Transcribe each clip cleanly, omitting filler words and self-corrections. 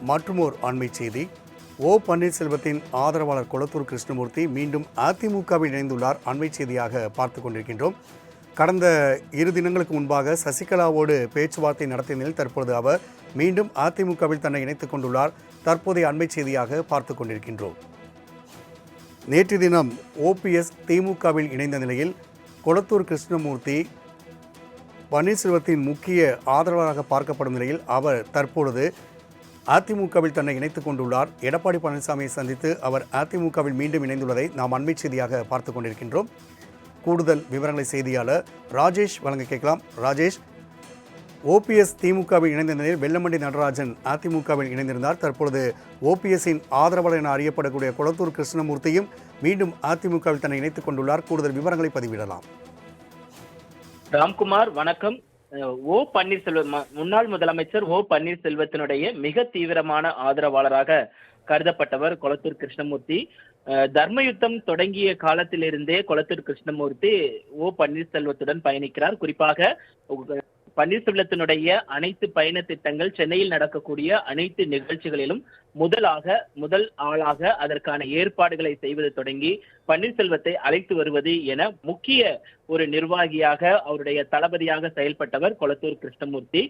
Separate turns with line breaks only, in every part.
மற்றுமோர் அண்மை செய்தி. ஓ பன்னீர்செல்வத்தின் ஆதரவாளர் கொளத்தூர் கிருஷ்ணமூர்த்தி மீண்டும் அதிமுகவில் இணைந்துள்ளார். அண்மை செய்தியாக பார்த்து கொண்டிருக்கின்றோம். கடந்த 2 தினங்களுக்கு முன்பாக சசிகலாவோடு பேச்சுவார்த்தை நடத்திய நிலையில் தற்பொழுது அவர் மீண்டும் அதிமுகவில் தன்னை இணைத்துக் கொண்டுள்ளார். தற்போதைய அண்மை செய்தியாக பார்த்து கொண்டிருக்கின்றோம். நேற்று தினம் ஓபிஎஸ் திமுகவில் இணைந்த நிலையில் கொளத்தூர் கிருஷ்ணமூர்த்தி பன்னீர்செல்வத்தின் முக்கிய ஆதரவாளராக பார்க்கப்படும் நிலையில் அவர் தற்பொழுது அதிமுகவில் தன்னை இணைத்துக் கொண்டுள்ளார். எடப்பாடி பழனிசாமியை சந்தித்து அவர் அதிமுகவில் மீண்டும் இணைந்துள்ளதை நாம் அண்மை செய்தியாக பார்த்து கொண்டிருக்கின்றோம். கூடுதல் விவரங்களை செய்தியாளர் ராஜேஷ் வழங்க கேட்கலாம். ராஜேஷ், ஓபிஎஸ் திமுகவில் இணைந்த நிலையில் வெல்லமண்டி நடராஜன் அதிமுகவில் இணைந்திருந்தார். தற்பொழுது ஓபிஎஸ்ஸின் ஆதரவாளர் என அறியப்படக்கூடிய கொளத்தூர் கிருஷ்ணமூர்த்தியும் மீண்டும் அதிமுகவில் தன்னை இணைத்துக் கொண்டுள்ளார். கூடுதல் விவரங்களை பதிவிடலாம்.
ராம்குமார், வணக்கம். ஓ பன்னீர்செல்வம், முன்னாள் முதலமைச்சர் ஓ பன்னீர்செல்வத்தினுடைய மிக தீவிரமான ஆதரவாளராக கருதப்பட்டவர் கொளத்தூர் கிருஷ்ணமூர்த்தி. தர்மயுத்தம் தொடங்கிய காலத்திலிருந்தே கொளத்தூர் கிருஷ்ணமூர்த்தி ஓ பன்னீர்செல்வத்துடன் பயணிக்கிறார். குறிப்பாக பன்னீர்செல்வத்தினுடைய அனைத்து பயண திட்டங்கள், சென்னையில் நடக்கக்கூடிய அனைத்து நிகழ்ச்சிகளிலும் முதல் ஆளாக அதற்கான ஏற்பாடுகளை செய்வது தொடங்கி பன்னீர்செல்வத்தை அழைத்து வருவது என முக்கிய ஒரு நிர்வாகியாக, அவருடைய தளபதியாக செயல்பட்டவர் கொளத்தூர் கிருஷ்ணமூர்த்தி.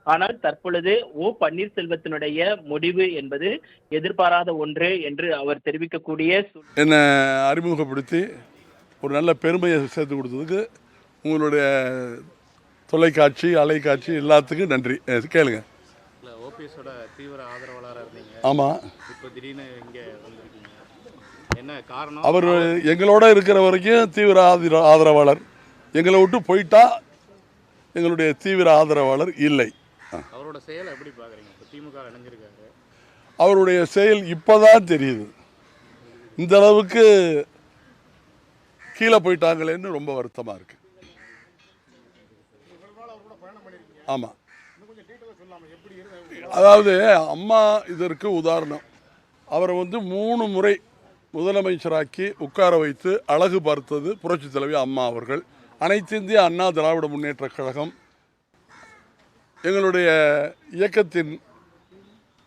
ஆனால் தற்பொழுது ஓ பன்னீர்செல்வத்தினுடைய முடிவு என்பது எதிர்பாராத ஒன்று என்று அவர் தெரிவிக்கக்கூடிய
என்ன அறிமுகப்படுத்தி ஒரு நல்ல பெருமையை சேர்த்து கொடுத்ததுக்கு உங்களுடைய தொலைக்காட்சி, அலைக்காட்சி எல்லாத்துக்கும் நன்றி. கேளுங்க.
ஓபிஎஸோட தீவிர ஆதரவாளராக இருந்தீங்க.
ஆமாம்.
இப்போ திடீர்னு இங்கே வந்திருக்கீங்க, என்ன காரணம்?
அவர் எங்களோட இருக்கிற வரைக்கும் தீவிர ஆதரவாளர், எங்களை விட்டு போயிட்டா எங்களுடைய தீவிர ஆதரவாளர் இல்லை.
அவரோட செயலை எப்படி பார்க்குறீங்க? இப்போ திமுக இணைஞ்சிருக்காரு,
அவருடைய செயல் இப்போதான் தெரியுது. இந்த அளவுக்கு கீழே போயிட்டாங்களேன்னு ரொம்ப வருத்தமாக இருக்கு. ஆமாம், அதாவது அம்மா இதற்கு உதாரணம். அவரை 3 முறை முதலமைச்சராக்கி உட்கார வைத்து அழகு பார்த்தது புரட்சித் தலைவி அம்மா அவர்கள். அனைத்து இந்திய அண்ணா திராவிட முன்னேற்ற கழகம், எங்களுடைய இயக்கத்தின்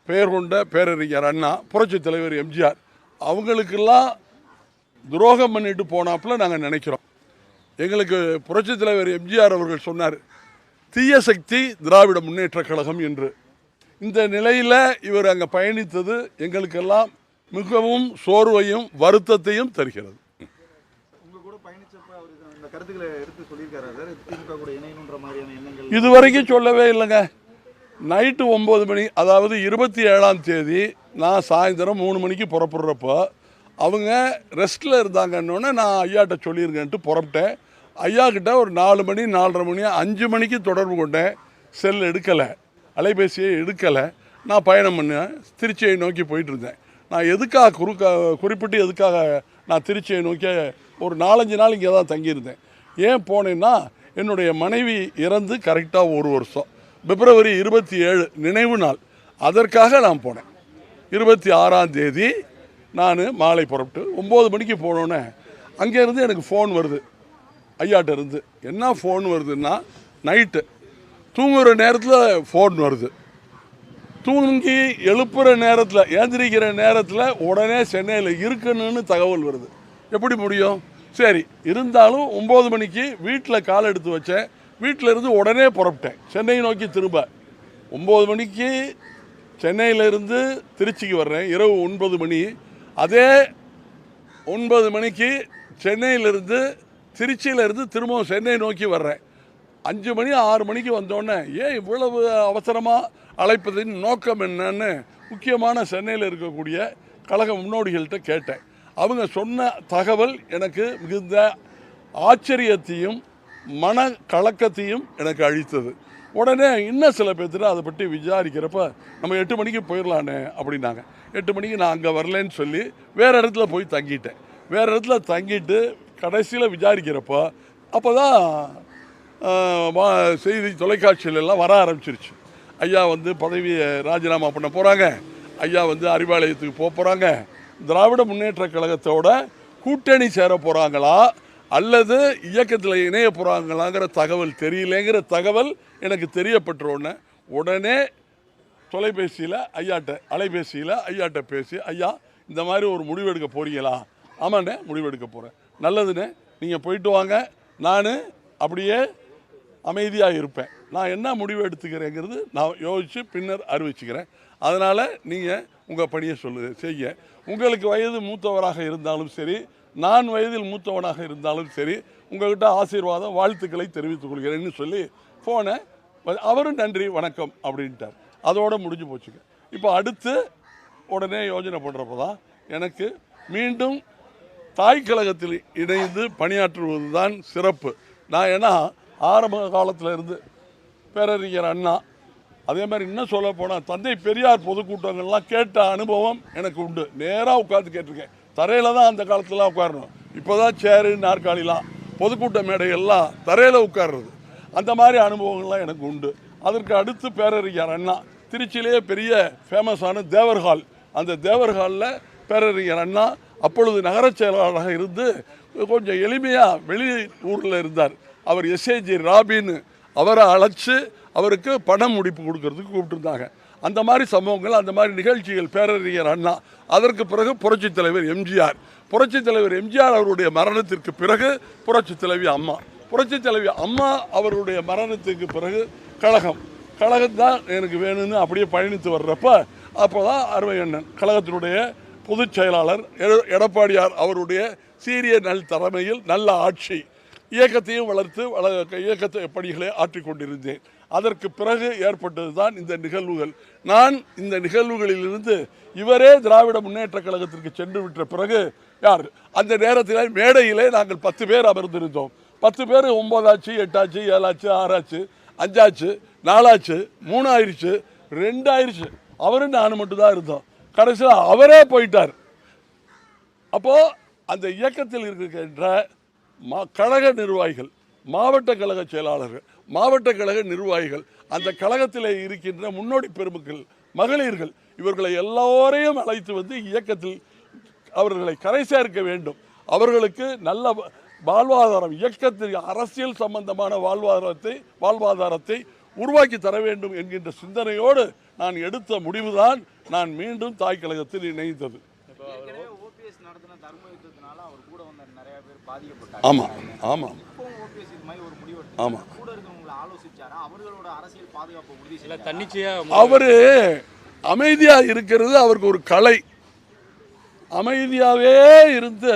பெயர் கொண்ட பேரறிஞர் அண்ணா, புரட்சித் தலைவர் எம்ஜிஆர், அவங்களுக்கெல்லாம் துரோகம் பண்ணிட்டு போனாப்புல நாங்கள் நினைக்கிறோம். எங்களுக்கு புரட்சித் தலைவர் எம்ஜிஆர் அவர்கள் சொன்னார், தீய சக்தி திராவிட முன்னேற்ற கழகம் என்று. இந்த நிலையில் இவர் அங்கே பயணித்தது எங்களுக்கெல்லாம் மிகவும் சோர்வையும் வருத்தத்தையும் தருகிறது. இதுவரைக்கும் சொல்லவே இல்லைங்க. நைட்டு 9 மணி, அதாவது 27ஆம் தேதி நான் சாயந்தரம் 3 மணிக்கு புறப்படுறப்போ அவங்க ரெஸ்ட்டில் இருந்தாங்கன்னொன்னே நான் ஐயாட்ட சொல்லியிருக்கேன்ட்டு புறப்பட்டேன். ஐயா கிட்ட ஒரு 4 மணி 4:30 மணி 5 மணிக்கு தொடர்பு கொண்டேன். செல் எடுக்கலை, அலைபேசியை எடுக்கலை. நான் பயணம் பண்ணேன், திருச்சியை நோக்கி போயிட்டு இருந்தேன். நான் எதுக்காக குறிப்பிட்டு எதுக்காக நான் திருச்சியை நோக்கி ஒரு 4-5 நாள் இங்கே தான் தங்கியிருந்தேன். ஏன் போனேன்னா, என்னுடைய மனைவி இறந்து கரெக்டாக 1 வருஷம், பிப்ரவரி 27 நினைவு நாள். அதற்காக நான் போனேன். 26ஆம் தேதி நான் மாலை புறப்பட்டு 9 மணிக்கு போனோன்னே அங்கேருந்து எனக்கு ஃபோன் வருது ஐயாட்ட இருந்து. என்ன ஃபோன் வருதுன்னா, நைட்டு தூங்குகிற நேரத்தில் ஃபோன் வருது. தூங்கி எழுப்புகிற நேரத்தில், ஏந்திரிக்கிற நேரத்தில் உடனே சென்னையில் இருக்கணும்னு தகவல் வருது. எப்படி முடியும்? சரி, இருந்தாலும் 9 மணிக்கு வீட்டில் கால் எடுத்து வச்சேன். வீட்டில் இருந்து உடனே புறப்பட்டேன் சென்னை நோக்கி. திரும்ப 9 மணிக்கு சென்னையிலேருந்து திருச்சிக்கு வர்றேன், இரவு 9 மணி. அதே 9 மணிக்கு சென்னையிலேருந்து திருச்சியிலேருந்து திரும்பவும் சென்னை நோக்கி வர்றேன். 5 மணி 6 மணிக்கு வந்தோடனே ஏன் இவ்வளவு அவசரமாக அழைப்பதின் நோக்கம் என்னன்னு முக்கியமான சென்னையில் இருக்கக்கூடிய கழக முன்னோடிகள்கிட்ட கேட்டேன். அவங்க சொன்ன தகவல் எனக்கு மிகுந்த ஆச்சரியத்தையும் மன கலக்கத்தையும் எனக்கு அளித்தது. உடனே இன்னும் சில பேர்த்துட்டு அதை பற்றி விசாரிக்கிறப்ப நம்ம 8 மணிக்கு போயிடலான்னு அப்படின்னாங்க. 8 மணிக்கு நான் அங்கே வரலன்னு சொல்லி வேறு இடத்துல போய் தங்கிட்டேன். வேறு இடத்துல தங்கிட்டு கடைசியில் விசாரிக்கிறப்போ அப்போ தான் செய்தி தொலைக்காட்சியிலெல்லாம் வர ஆரம்பிச்சிருச்சு. ஐயா பதவியை ராஜினாமா பண்ண போகிறாங்க, ஐயா அறிவாலயத்துக்கு போகிறாங்க, திராவிட முன்னேற்ற கழகத்தோட கூட்டணி சேர போகிறாங்களா அல்லது இயக்கத்தில் இணைய போகிறாங்களாங்கிற தகவல் தெரியலேங்கிற தகவல் எனக்கு தெரியப்பட்டோன்னே உடனே தொலைபேசியில் அலைபேசியில் ஐயாட்ட பேசி, ஐயா இந்த மாதிரி ஒரு முடிவு எடுக்க போறீங்களா? ஆமாண்ணே, முடிவெடுக்க போகிறேன். நல்லதுண்ணே, நீங்கள் போயிட்டு வாங்க, நான் அப்படியே அமைதியாக இருப்பேன். நான் என்ன முடிவு எடுத்துக்கிறேங்கிறது நான் யோசித்து பின்னர் அறிவிச்சுக்கிறேன். அதனால் நீங்கள் உங்கள் பணியை செய்ய. உங்களுக்கு வயது மூத்தவராக இருந்தாலும் சரி, நான் வயதில் மூத்தவனாக இருந்தாலும் சரி, உங்கள்கிட்ட ஆசீர்வாதம் வாழ்த்துக்களை தெரிவித்துக் கொள்கிறேன்னு சொல்லி ஃபோனை அவரும் நன்றி வணக்கம் அப்படின்ட்டார். அதோடு முடிஞ்சு போச்சுங்க. இப்போ அடுத்து உடனே யோஜனை பண்ணுறப்போ தான் எனக்கு மீண்டும் தாய் கழகத்தில் இணைந்து பணியாற்றுவது தான் சிறப்பு. நான் ஏன்னா ஆரம்ப காலத்தில் இருந்து பேரறிஞர் அண்ணா, அதே மாதிரி இன்னும் சொல்ல போனால் தந்தை பெரியார் பொதுக்கூட்டங்கள்லாம் கேட்ட அனுபவம் எனக்கு உண்டு. நேராக உட்காந்து கேட்டிருக்கேன். தரையில் தான் அந்த காலத்துலாம் உட்காரணும். இப்போ தான் சேரு நாற்காலிலாம் பொதுக்கூட்ட மேடைகள்லாம் தரையில் உட்கார்றது. அந்த மாதிரி அனுபவங்கள்லாம் எனக்கு உண்டு. அதற்கு அடுத்து பேரறிஞர் அண்ணா திருச்சியிலேயே பெரிய ஃபேமஸான தேவர் ஹால், அந்த தேவர் ஹாலில் பேரறிஞர் அண்ணா அப்பொழுது நகர செயலாளராக இருந்து கொஞ்சம் எளிமையாக வெளி ஊரில் இருந்தார். அவர் எஸ்ஏஜி ராபின்னு அவரை அழைச்சி அவருக்கு பணம் முடிப்பு கொடுக்கறதுக்கு கூப்பிட்டுருந்தாங்க. அந்த மாதிரி சம்பவங்கள், அந்த மாதிரி நிகழ்ச்சிகள் பேரறிஞர் அண்ணா. அதற்கு பிறகு புரட்சித் தலைவர் எம்ஜிஆர். புரட்சித் தலைவர் எம்ஜிஆர் அவருடைய மரணத்திற்கு பிறகு புரட்சித் தலைவி அம்மா. புரட்சித் தலைவி அம்மா அவருடைய மரணத்துக்கு பிறகு கழகம் தான் எனக்கு வேணும்னு அப்படியே பயணித்து வர்றப்ப அப்போ தான் அருமை அண்ணன் கழகத்தினுடைய பொதுச் செயலாளர் எடப்பாடியார் அவருடைய சீரிய நல் தலைமையில் நல்ல ஆட்சி இயக்கத்தையும் வளர்த்து இயக்கத்தை பணிகளை ஆற்றிக்கொண்டிருந்தேன். அதற்கு பிறகு ஏற்பட்டது தான் இந்த நிகழ்வுகள். நான் இந்த நிகழ்வுகளிலிருந்து இவரே திராவிட முன்னேற்ற கழகத்திற்கு சென்று விட்ட பிறகு யார் அந்த நேரத்தில் மேடையிலே நாங்கள் 10 பேர் அமர்ந்திருந்தோம். 10 பேர் 9 ஆச்சு, 8 ஆச்சு, 7 ஆச்சு, 6 ஆச்சு, 5 ஆச்சு, 4 ஆச்சு, 3 ஆயிடுச்சு, 2 ஆயிடுச்சு. அவரும் நானும் மட்டும்தான் இருந்தோம். கடைசியில் அவரே போயிட்டார். அப்போது அந்த இயக்கத்தில் இருக்கின்ற கழக நிர்வாகிகள், மாவட்ட கழக செயலாளர்கள், மாவட்ட கழக நிர்வாகிகள், அந்த கழகத்தில் இருக்கின்ற முன்னோடி பெருமக்கள், மகளிர்கள், இவர்களை எல்லோரையும் அழைத்து வந்து இயக்கத்தில் அவர்களை கரை சேர்க்க வேண்டும். அவர்களுக்கு நல்ல வாழ்வாதாரம், இயக்கத்தில் அரசியல் சம்பந்தமான வாழ்வாதாரத்தை உருவாக்கி தர வேண்டும் என்கின்ற சிந்தனையோடு நான் எடுத்த முடிவுதான் நான் மீண்டும் தாய் கழகத்தில் இணைந்தது. ஆமாம் ஆமாம் ஆமாம். அவர் அமைதியாக இருக்கிறது அவருக்கு ஒரு கலை. அமைதியாகவே இருந்து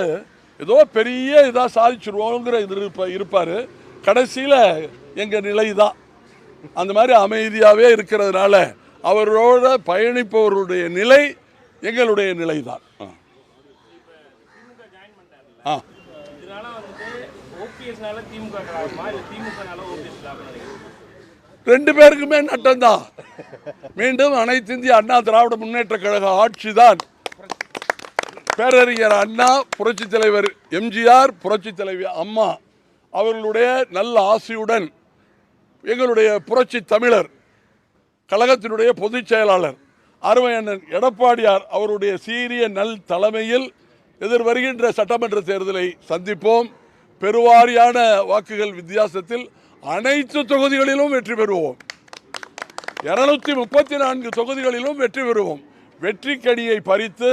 ஏதோ பெரிய இதாக சாதிச்சிருவோங்கிற இது இருப்பார். கடைசியில் எங்கள் நிலை தான் அந்த மாதிரி அமைதியாகவே இருக்கிறதுனால அவரோட பயணிப்பவருடைய நிலை எங்களுடைய நிலை தான். ரெண்டு பேருக்குமே நட்டம்தான். மீண்டும் அனைத்து இந்திய அண்ணா திராவிட முன்னேற்ற கழக ஆட்சி தான். பேரறிஞர் அண்ணா, புரட்சி தலைவர் எம்ஜிஆர், புரட்சி தலைவி அம்மா அவர்களுடைய நல்ல ஆசையுடன் எங்களுடைய புரட்சி தமிழர் கழகத்தினுடைய பொதுச் செயலாளர் அருமை அண்ணன் எடப்பாடியார் அவருடைய சீரிய நல் தலைமையில் எதிர்வருகின்ற சட்டமன்ற தேர்தலை சந்திப்போம். பெருவாரியான வாக்குகள் வித்தியாசத்தில் அனைத்து தொகுதிகளிலும் வெற்றி பெறுவோம். 234 தொகுதிகளிலும் வெற்றி பெறுவோம். வெற்றி கனியை பறித்து